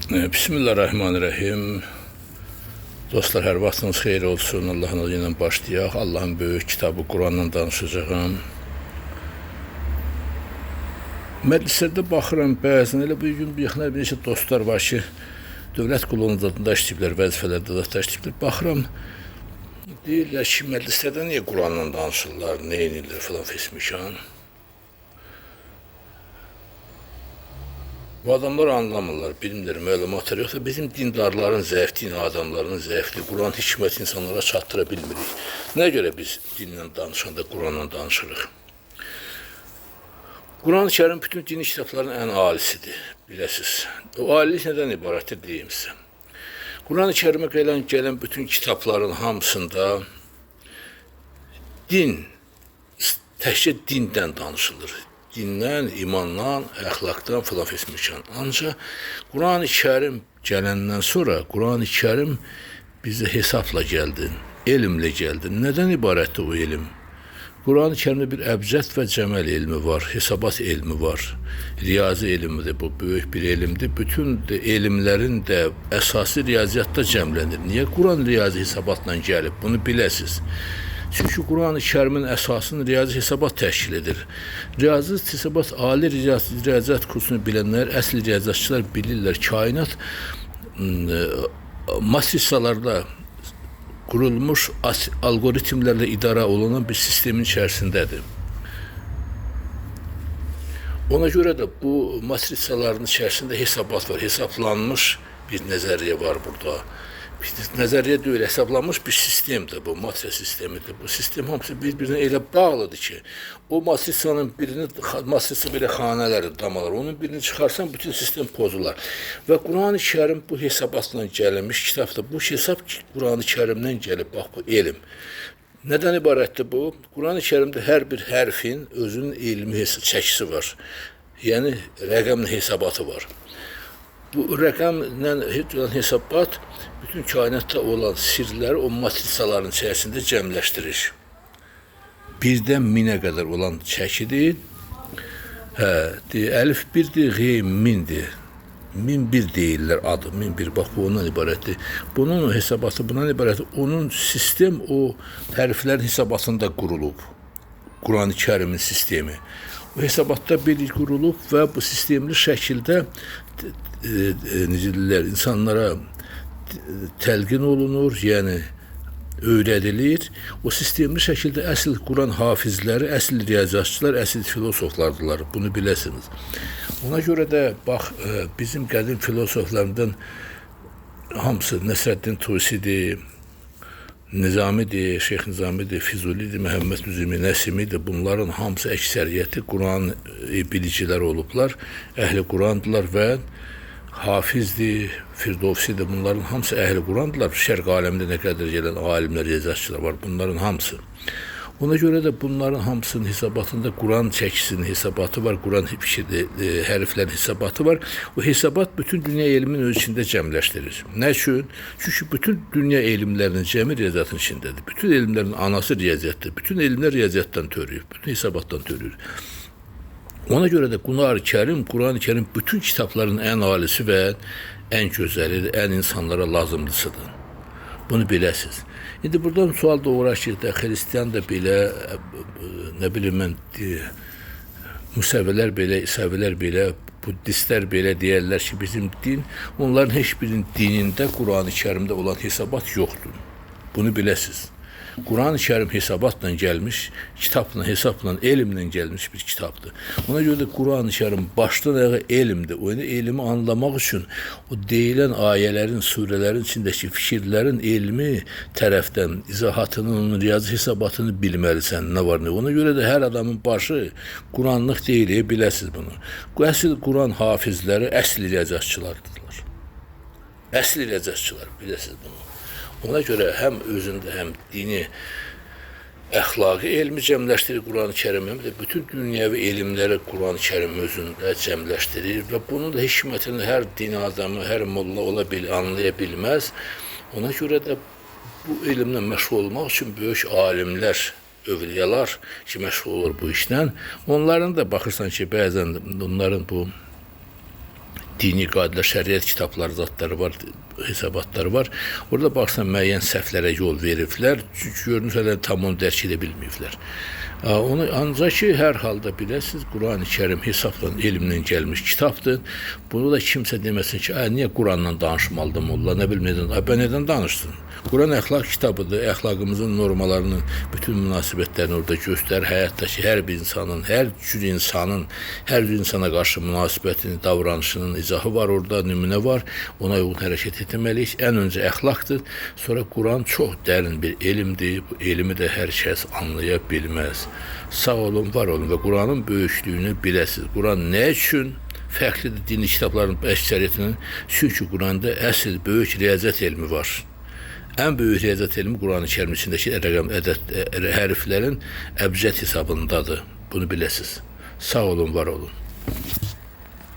Bismillahirrahmanirrahim. Dostlar, hər vaxtınız xeyir olsun. Allahın adı ilə başlayaq. Allahın böyük kitabı Qurandan danışacağım. Məclislərdə baxıram, bəzən elə bu gün bir neçə dostlar var ki, dövlət qulluğunda işləyiblər, vəzifələrdə də işləyiblər. Baxıram, deyirlər ki, məclislərdə niyə Qurandan danışırlar, nə edirlər falan fesmişan. Bu adamlar anlamırlar, bilmirlər, məlumatları yoxsa bizim dindarların zəifliyi, adamların zəifliyi, Quran hikmət insanlara çatdıra bilmirik. Nə görə biz dinlə danışanda Quranla danışırıq? Quran-ı Kərim bütün dini kitabların ən alisidir, biləsiniz. O alilik nədən ibarətdir deyim sizə. Quran-ı Kərimə gələn bütün kitabların hamısında din, təkcə dindən danışılır. Dindən, imandan, əxlaqdan filan fesmişan. Ancaq Quran-ı Kərim gələndən sonra Quran-ı Kərim bizə hesabla gəldi, elmlə gəldi. Nədən ibarətdir o elm? Quran-ı Kərimdə bir əbcəd və cəməl elmi var, hesabat elmi var, riyazi elmidir, bu böyük bir elmdir. Bütün elmlərin də əsası riyaziyyatda cəmlənir. Niyə Quran riyazi hesabatla gəlib? Bunu biləsiniz. Çünki Quran-ı Kərimin əsasını riyazi hesabat təşkil edir. Riyazi hesabat, ali riyaziyyat kursunu bilənlər, əsl riyaziyyatçılar bilirlər. Kainat matrisalarla qurulmuş algoritmlərlə idarə olunan bir sistemin içərisindədir. Ona görə də bu matrisaların içərisində hesabat var, hesablanmış bir nəzəriyyə var burada. Nəzəriyyə deyil, hesablanmış bir sistemdir bu, matrisa sistemidir. Bu sistem hamısı bir-birinə elə bağlıdır ki, o matrisanın matrisa belə xanələri, damalar, onun birini çıxarsan, bütün sistem pozular. Və Quran-ı Kərim bu hesabatla gəlmiş kitabdır. Bu hesab Quran-ı Kərimdən gəlib, bax bu elm. Nədən ibarətdir bu? Quran-ı Kərimdə hər bir hərfin özünün elmi çəkisi var. Yəni, rəqəmlə hesabatı var. Bu rəqəmlə hesabat bütün kainatda olan sirləri o matrisaların içərisində cəmləşdirir. Birdən minə qədər olan çəkidir. Əlif birdir, qeym mindir. 1001 deyirlər adı, 1001. Bax, bu ondan ibarətdir. Bunun hesabatı bundan ibarətdir. Onun sistem o hərflərin hesabatında qurulub. Quran-ı Kərimin sistemi. Bu hesabatda bir qurulub və bu sistemli şəkildə insanlara təlqin olunur, yəni öyrədilir. O sistemli şəkildə əsl Quran hafizləri, əsl riyaziyyatçılar, əsl filosoflardılar. Bunu biləsiniz. Ona görə də, bax, bizim qədim filosoflarından hamısı Nəsrəddin Tusidir, Nizamidir, Şeyx Nizamidir, Füzulidir, Məhəmməd Müzimi, Nəsimidir. Bunların hamısı əksəriyyəti Quran bilicilər olublar, əhli Qurandırlar və Hafizdir, Firdovsidir. Bunların hamısı əhli Qurandırlar. Şərq aləmində nə qədər gələn alimlər, riyaziyyatçılar var. Bunların hamısı. Ona görə də bunların hamısının hesabatında Quran çəkisinin hesabatı var, Quran hərflərin hesabatı var. O hesabat bütün dünya elminin öz içində cəmləşdirir. Nə üçün? Çünki bütün dünya elmlərinin cəmi riyaziyyatın içindədir. Bütün elmlərin anası riyaziyyatdır. Bütün elmlər riyaziyyatdan törüyür, bütün hesabatdan törüyür. Ona görə də Quran-ı Kərim bütün kitabların ən alisi və ən gözəlidir, ən insanlara lazımlısıdır. Bunu biləsiniz. İndi buradan sual doğurar ki, xristiyan da belə, nə bilim mən, Musəvilər belə, İsavilər belə, Buddistlər belə deyərlər ki, bizim din, onların heç birinin dinində Quran-ı Kərimdə olan hesabat yoxdur. Bunu biləsiniz. Quran-ı Kərim hesabatla gəlmiş, kitabla, hesabla, elmlə gəlmiş bir kitabdır. Ona görə də Quran-ı Kərim başdan ayağa elmdir. O elmi anlamaq üçün o deyilən ayələrin, surələrin içindəki fikirlərin elmi tərəfdən izahatının, onun riyazi hesabatını bilməlisən, nə var nə. Ona görə də hər adamın başı Quranlıq deyil, biləsiniz bunu. Əsl Quran hafizləri əsl riyaziyyatçılardılar. Əsl riyaziyyatçılar, biləsiniz bunu. Ona görə həm özündə, həm dini, əxlaqi elmi cəmləşdirir Quran-ı Kərim, həm də bütün dünyəvi elmləri Quran-ı Kərim özündə cəmləşdirir və bunun da hikmətini hər din adamı, hər molla anlaya bilməz. Ona görə də bu elmlə məşğul olmaq üçün böyük alimlər, övliyalar ki, məşğul olur bu işlə. Onların da baxırsan ki, bəzən onların bu dini qaydlar, şəriət kitabları, zatları var, hesabatları var. Orada baxsan müəyyən səhvlərə yol veriblər. Görünür tam onu dərk edə bilməyiblər. Onu ancaq ki, hər halda biləsiniz, Quran-ı Kərim hesabla elmdən gəlmiş kitabdır. Bunu da kimsə deməsin ki, niyə Qurandan danışmalıdır molla, nə bilim nədən, nədən danışsın? Quran əxlaq kitabıdır, əxlaqımızın normalarının bütün münasibətlərini orada göstərir. Həyatdakı hər bir insanın, hər cür insana qarşı münasibətinin, davranışının izahı var orada, nümunə var. Ona uyğun hərəkət etməliyik. Ən öncə əxlaqdır, sonra Quran çox dərin bir elmdir. Bu elmi də hər kəs anlaya bilməz. Sağ olun, var olun və Quranın böyüklüyünü biləsiniz. Quran nə üçün fərqlidir dini kitabların əksəriyyətinin? Çünki Quranda əsl böyük riyaziyyat elmi var. Ən böyük riyaziyyat elmi Quran-ı Kərim içindəki rəqəm hərflərin əbcəd hesabındadır. Bunu biləsiniz. Sağ olun, var olun.